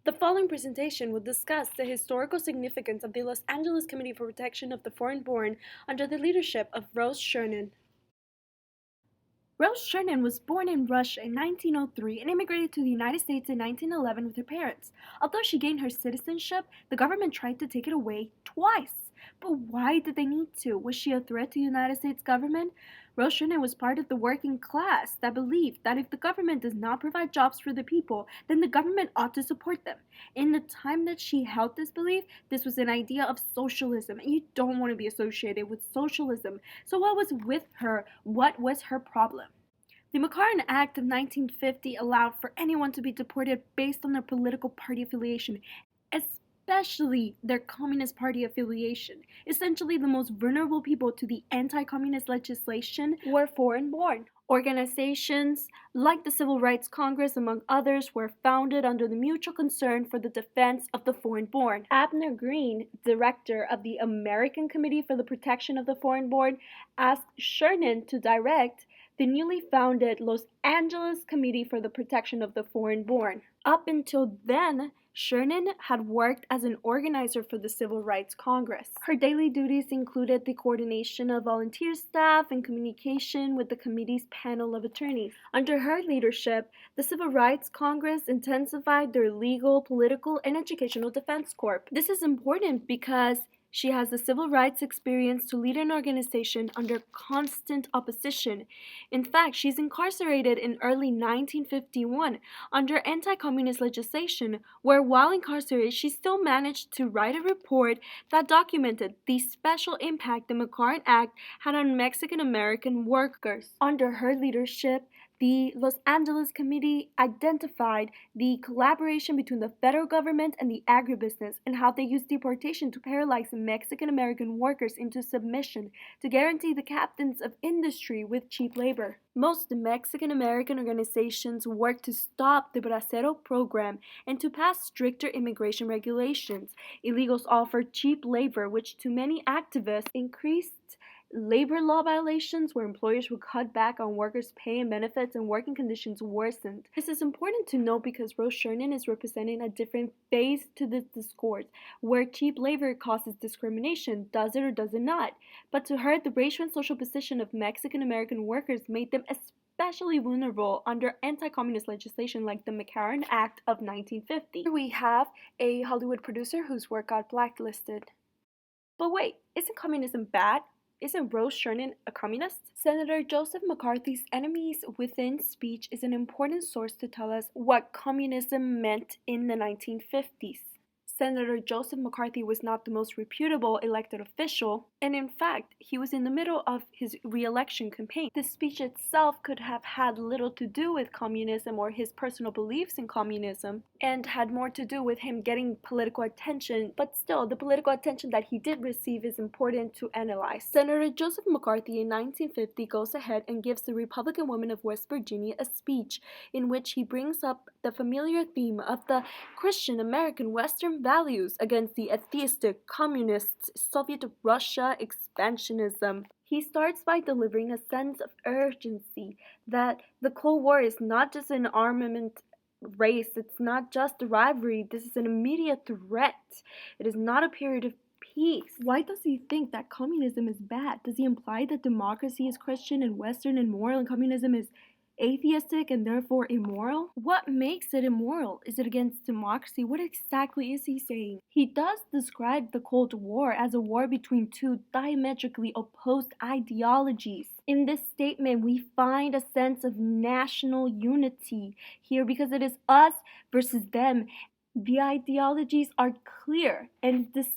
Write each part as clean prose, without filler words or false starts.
The following presentation will discuss the historical significance of the Los Angeles Committee for Protection of the Foreign-Born under the leadership of Rose Chernin. Rose Chernin was born in Russia in 1903 and immigrated to the United States in 1911 with her parents. Although she gained her citizenship, the government tried to take it away twice. But why did they need to? Was she a threat to the United States government? Rose Chernin was part of the working class that believed that if the government does not provide jobs for the people, then the government ought to support them. In the time that she held this belief, this was an idea of socialism, and you don't want to be associated with socialism. So what was with her? What was her problem? The McCarran Act of 1950 allowed for anyone to be deported based on their political party affiliation, especially their Communist Party affiliation. Essentially, the most vulnerable people to the anti-communist legislation were foreign-born. Organizations like the Civil Rights Congress, among others, were founded under the mutual concern for the defense of the foreign-born. Abner Green, director of the American Committee for the Protection of the Foreign-Born, asked Chernin to direct the newly founded Los Angeles Committee for the Protection of the Foreign-Born. Up until then, Chernin had worked as an organizer for the Civil Rights Congress. Her daily duties included the coordination of volunteer staff and communication with the committee's panel of attorneys. Under her leadership, the Civil Rights Congress intensified their legal, political, and educational defense corps. This is important because she has the civil rights experience to lead an organization under constant opposition. In fact, she's incarcerated in early 1951 under anti-communist legislation, where while incarcerated, she still managed to write a report that documented the special impact the McCarran Act had on Mexican-American workers. Under her leadership, the Los Angeles Committee identified the collaboration between the federal government and the agri-business and how they used deportation to paralyze Mexican-American workers into submission to guarantee the captains of industry with cheap labor. Most Mexican-American organizations worked to stop the Bracero program and to pass stricter immigration regulations. Illegals offered cheap labor, which to many activists increased labor law violations where employers would cut back on workers' pay and benefits and working conditions worsened. This is important to note because Rose Chernin is representing a different phase to this discourse, where cheap labor causes discrimination, does it or does it not. But to her, the racial and social position of Mexican-American workers made them especially vulnerable under anti-communist legislation like the McCarran Act of 1950. Here we have a Hollywood producer whose work got blacklisted. But wait, isn't communism bad? Isn't Rose Chernin a communist? Senator Joseph McCarthy's Enemies Within speech is an important source to tell us what communism meant in the 1950s. Senator Joseph McCarthy was not the most reputable elected official, and in fact, he was in the middle of his re-election campaign. The speech itself could have had little to do with communism or his personal beliefs in communism, and had more to do with him getting political attention, but still, the political attention that he did receive is important to analyze. Senator Joseph McCarthy in 1950 goes ahead and gives the Republican woman of West Virginia a speech in which he brings up the familiar theme of the Christian American Western values against the atheistic, communist, Soviet Russia expansionism. He starts by delivering a sense of urgency that the Cold War is not just an armament race, it's not just a rivalry, this is an immediate threat. It is not a period of peace. Why does he think that communism is bad? Does he imply that democracy is Christian and Western and moral and communism is atheistic and therefore immoral? What makes it immoral? Is it against democracy? What exactly is he saying? He does describe the Cold War as a war between two diametrically opposed ideologies. In this statement, we find a sense of national unity here because it is us versus them. The ideologies are clear and distinct.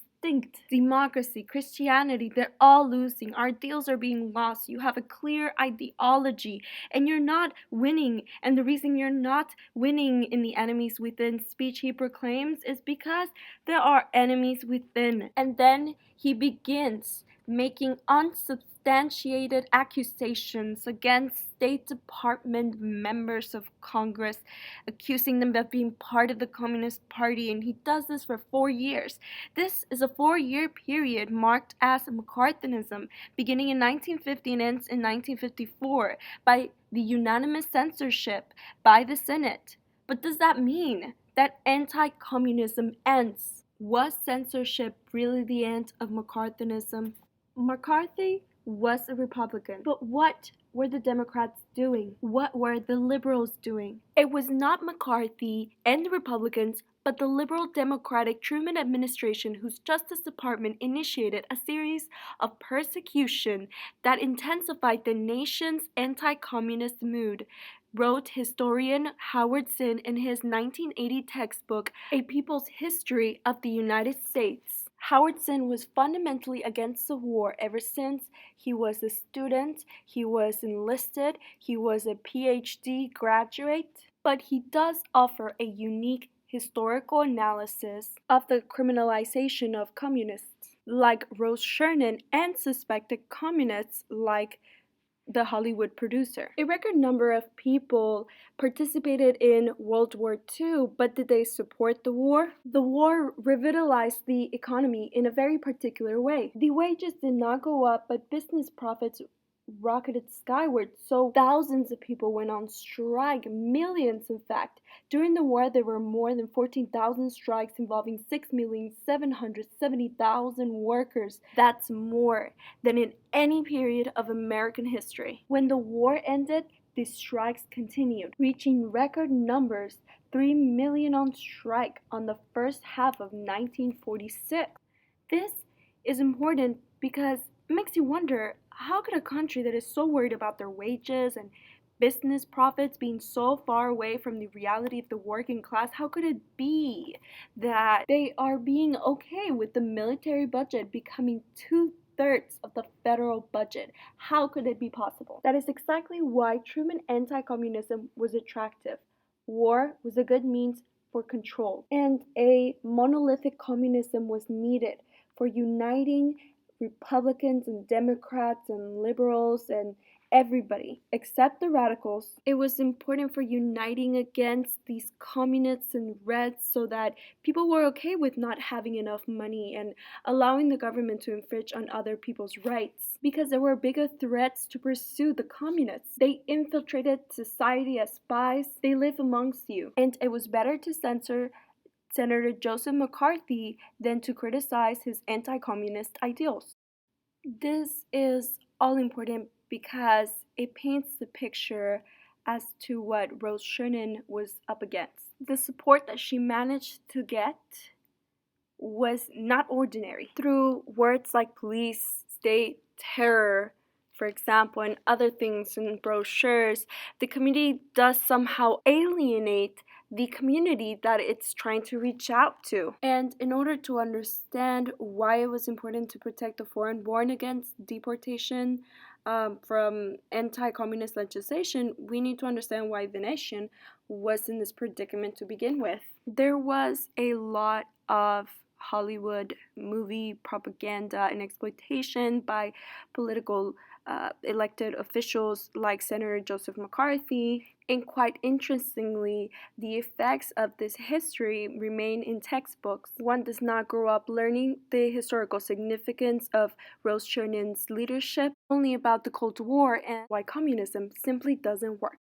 Democracy, Christianity, they're all losing. Our deals are being lost. You have a clear ideology and you're not winning. And the reason you're not winning in the Enemies Within speech he proclaims is because there are enemies within. And then he begins making unsubstantiated accusations against State Department members of Congress, accusing them of being part of the Communist Party, and he does this for 4 years. This is a 4-year period marked as McCarthyism, beginning in 1950 and ends in 1954 by the unanimous censorship by the Senate. But does that mean that anti-communism ends. Was censorship really the end of McCarthyism? McCarthy was a Republican, but what were the Democrats doing? What were the liberals doing? It was not McCarthy and the Republicans, but the liberal Democratic Truman administration, whose Justice Department initiated a series of persecution that intensified the nation's anti-communist mood, wrote historian Howard Zinn in his 1980 textbook, A People's History of the United States. Howard Zinn was fundamentally against the war ever since he was a student, he was enlisted, he was a PhD graduate, but he does offer a unique historical analysis of the criminalization of communists like Rose Chernin and suspected communists like the Hollywood producer. A record number of people participated in World War II, but did they support the war? The war revitalized the economy in a very particular way. The wages did not go up, but business profits rocketed skyward, so thousands of people went on strike, millions in fact. During the war, there were more than 14,000 strikes involving 6,770,000 workers. That's more than in any period of American history. When the war ended, the strikes continued, reaching record numbers, 3 million on strike on the first half of 1946. This is important because it makes you wonder, how could a country that is so worried about their wages and business profits being so far away from the reality of the working class, how could it be that they are being okay with the military budget becoming two-thirds of the federal budget? How could it be possible? That is exactly why Truman anti-communism was attractive. War was a good means for control, and a monolithic communism was needed for uniting Republicans and Democrats and liberals and everybody except the radicals. It was important for uniting against these communists and Reds so that people were okay with not having enough money and allowing the government to infringe on other people's rights, because there were bigger threats to pursue the communists. They infiltrated society as spies. They live amongst you, and it was better to censor Senator Joseph McCarthy than to criticize his anti-communist ideals. This is all important because it paints the picture as to what Rose Chernin was up against. The support that she managed to get was not ordinary. Through words like police, state, terror, for example, and other things in brochures, the community does somehow alienate the community that it's trying to reach out to. And in order to understand why it was important to protect the foreign-born against deportation from anti-communist legislation, we need to understand why the nation was in this predicament to begin with. There was a lot of Hollywood movie propaganda and exploitation by political elected officials like Senator Joseph McCarthy. And quite interestingly, the effects of this history remain in textbooks. One does not grow up learning the historical significance of Rose Chernin's leadership, only about the Cold War and why communism simply doesn't work.